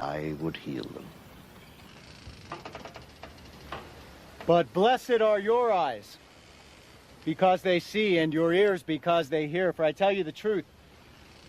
I would heal them. But blessed are your eyes, because they see, and your ears because they hear. For I tell you the truth,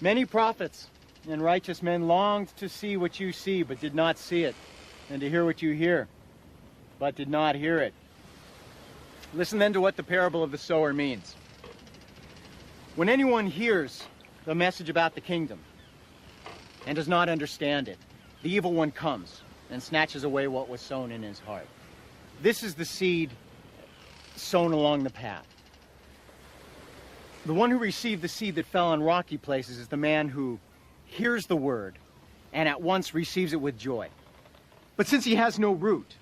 many prophets and righteous men longed to see what you see, but did not see it, and to hear what you hear, but did not hear it. Listen then to what the parable of the sower means. When anyone hears the message about the kingdom and does not understand it, the evil one comes and snatches away what was sown in his heart. This is the seed sown along the path. The one who received the seed that fell on rocky places is the man who hears the word and at once receives it with joy. But since he has no root,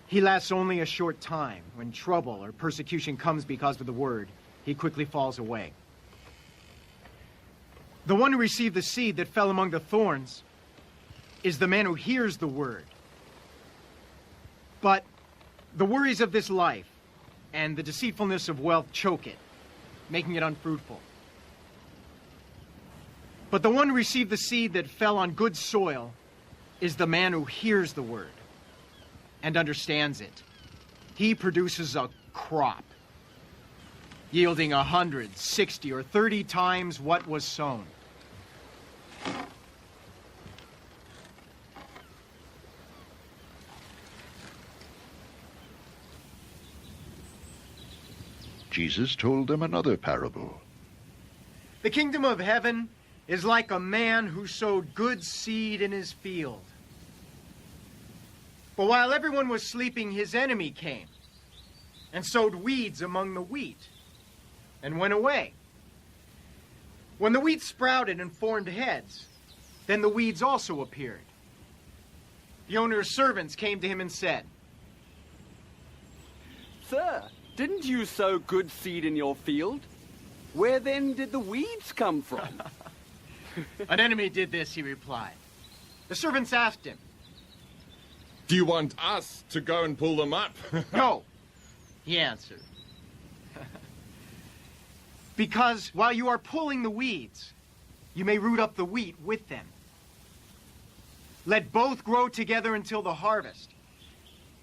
he lasts only a short time. When trouble or persecution comes because of the word, he quickly falls away. The one who received the seed that fell among the thorns is the man who hears the word. But the worries of this life and the deceitfulness of wealth choke it, making it unfruitful. But the one who received the seed that fell on good soil is the man who hears the word and understands it. He produces a crop, yielding 100, 60, or 30 times what was sown. Jesus told them another parable. The kingdom of heaven is like a man who sowed good seed in his field. But while everyone was sleeping, his enemy came and sowed weeds among the wheat and went away. When the wheat sprouted and formed heads, then the weeds also appeared. The owner's servants came to him and said, "Sir, didn't you sow good seed in your field? Where then did the weeds come from?" "An enemy did this," he replied. The servants asked him, "Do you want us to go and pull them up?" "No," he answered. "Because while you are pulling the weeds, you may root up the wheat with them. Let both grow together until the harvest.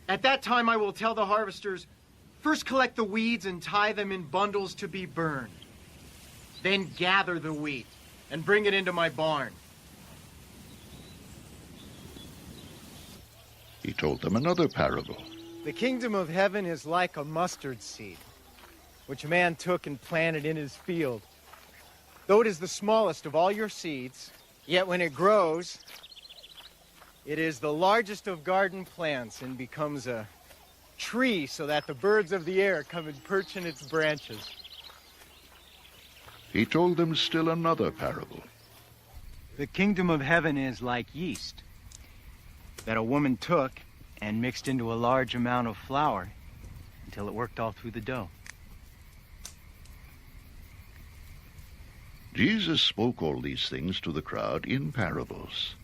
At that time I will tell the harvesters, first collect the weeds and tie them in bundles to be burned. Then gather the wheat and bring it into my barn." He told them another parable. The kingdom of heaven is like a mustard seed, which a man took and planted in his field. Though it is the smallest of all your seeds, yet when it grows, it is the largest of garden plants and becomes a tree so that the birds of the air come and perch in its branches. He told them still another parable. The kingdom of heaven is like yeast that a woman took and mixed into a large amount of flour until it worked all through the dough. Jesus spoke all these things to the crowd in parables.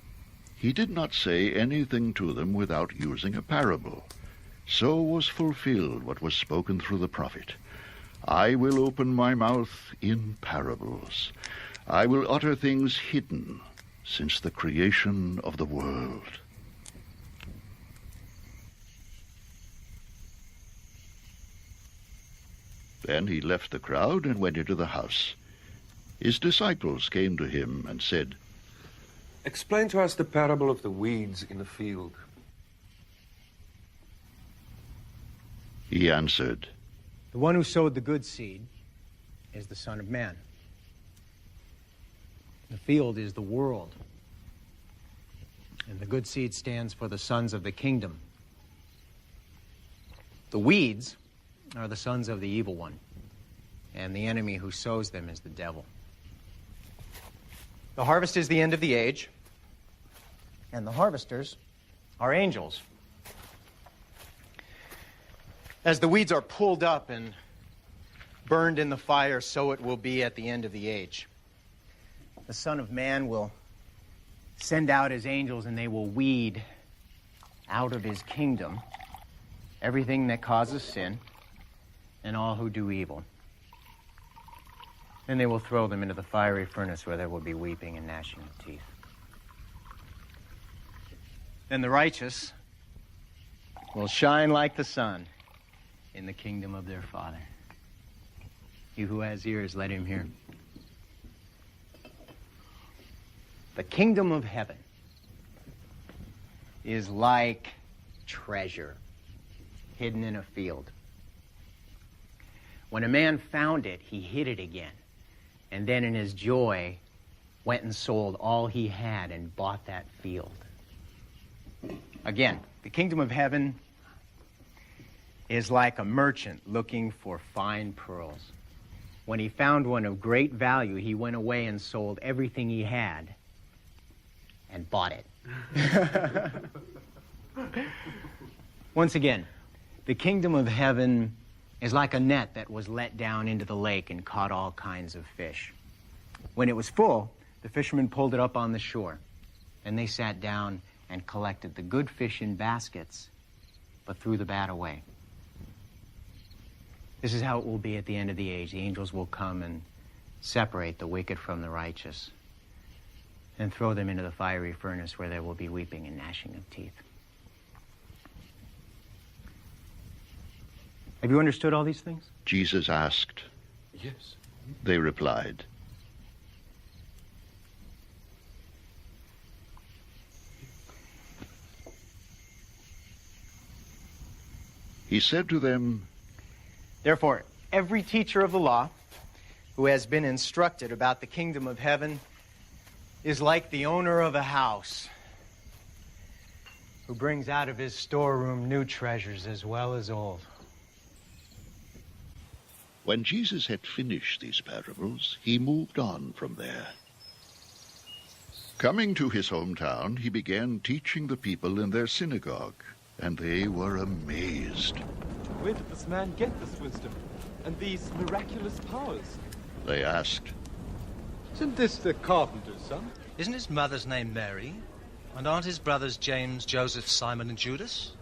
He did not say anything to them without using a parable. So was fulfilled what was spoken through the prophet. I will open my mouth in parables. I will utter things hidden since the creation of the world. Then he left the crowd and went into the house. His disciples came to him and said, "Explain to us the parable of the weeds in the field." He answered, The one who sowed the good seed is the Son of Man. The field is the world, and the good seed stands for the sons of the kingdom. The weeds are the sons of the evil one, and the enemy who sows them is the devil. The harvest is the end of the age, and the harvesters are angels. As the weeds are pulled up and burned in the fire, so it will be at the end of the age. The Son of Man will send out his angels, and they will weed out of his kingdom everything that causes sin and all who do evil. Then they will throw them into the fiery furnace where there will be weeping and gnashing of teeth. Then the righteous will shine like the sun in the kingdom of their Father. He who has ears, let him hear. The kingdom of heaven is like treasure hidden in a field. When a man found it, he hid it again, and then in his joy went and sold all he had and bought that field. Again, the kingdom of heaven is like a merchant looking for fine pearls. When he found one of great value, he went away and sold everything he had and bought it. Once again, the kingdom of heaven is like a net that was let down into the lake and caught all kinds of fish. When it was full, the fishermen pulled it up on the shore, and they sat down and collected the good fish in baskets, but threw the bad away. This is how it will be at the end of the age. The angels will come and separate the wicked from the righteous and throw them into the fiery furnace where there will be weeping and gnashing of teeth. Have you understood all these things? Jesus asked. Yes. They replied. He said to them, Therefore, every teacher of the law who has been instructed about the kingdom of heaven is like the owner of a house who brings out of his storeroom new treasures as well as old. When Jesus had finished these parables, he moved on from there. Coming to his hometown, he began teaching the people in their synagogue, and they were amazed. Where did this man get this wisdom and these miraculous powers? They asked, Isn't this the carpenter's son? Isn't his mother's name Mary? And aren't his brothers James, Joseph, Simon, and Judas?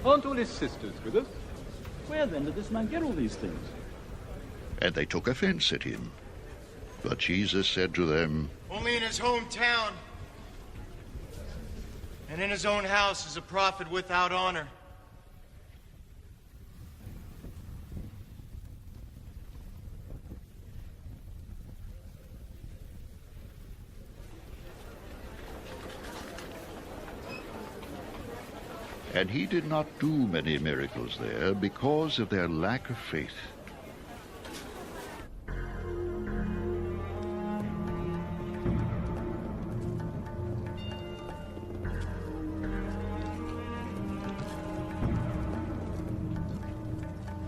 Aren't all his sisters with us? Where then did this man get all these things? and they took offense at him. But Jesus said to them, Only in his hometown and in his own house is a prophet without honor. And he did not do many miracles there because of their lack of faith.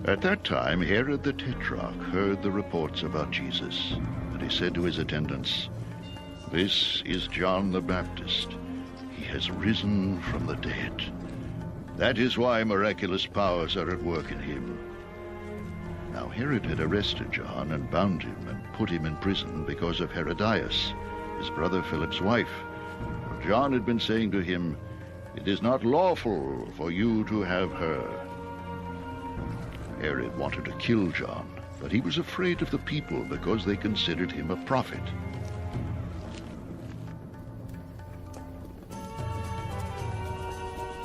At that time, Herod the Tetrarch heard the reports about Jesus, and he said to his attendants, "This is John the Baptist. He has risen from the dead. That is why miraculous powers are at work in him." Now Herod had arrested John and bound him and put him in prison because of Herodias, his brother Philip's wife. For John had been saying to him, "It is not lawful for you to have her." Herod wanted to kill John, but he was afraid of the people because they considered him a prophet.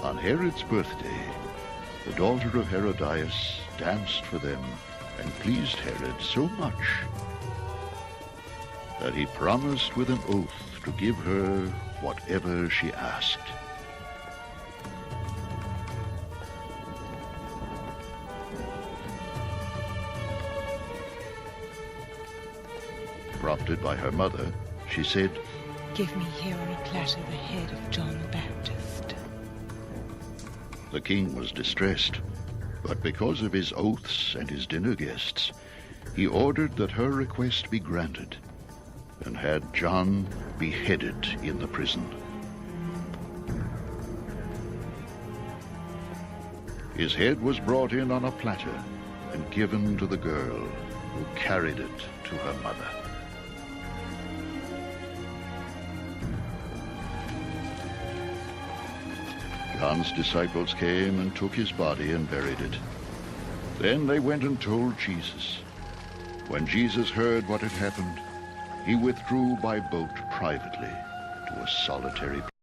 On Herod's birthday, the daughter of Herodias danced for them and pleased Herod so much that he promised with an oath to give her whatever she asked. Prompted by her mother, she said, "Give me here on a platter the head of John the Baptist." The king was distressed, but because of his oaths and his dinner guests, he ordered that her request be granted, and had John beheaded in the prison. His head was brought in on a platter and given to the girl, who carried it to her mother. John's disciples came and took his body and buried it. Then they went and told Jesus. When Jesus heard what had happened, he withdrew by boat privately to a solitary place.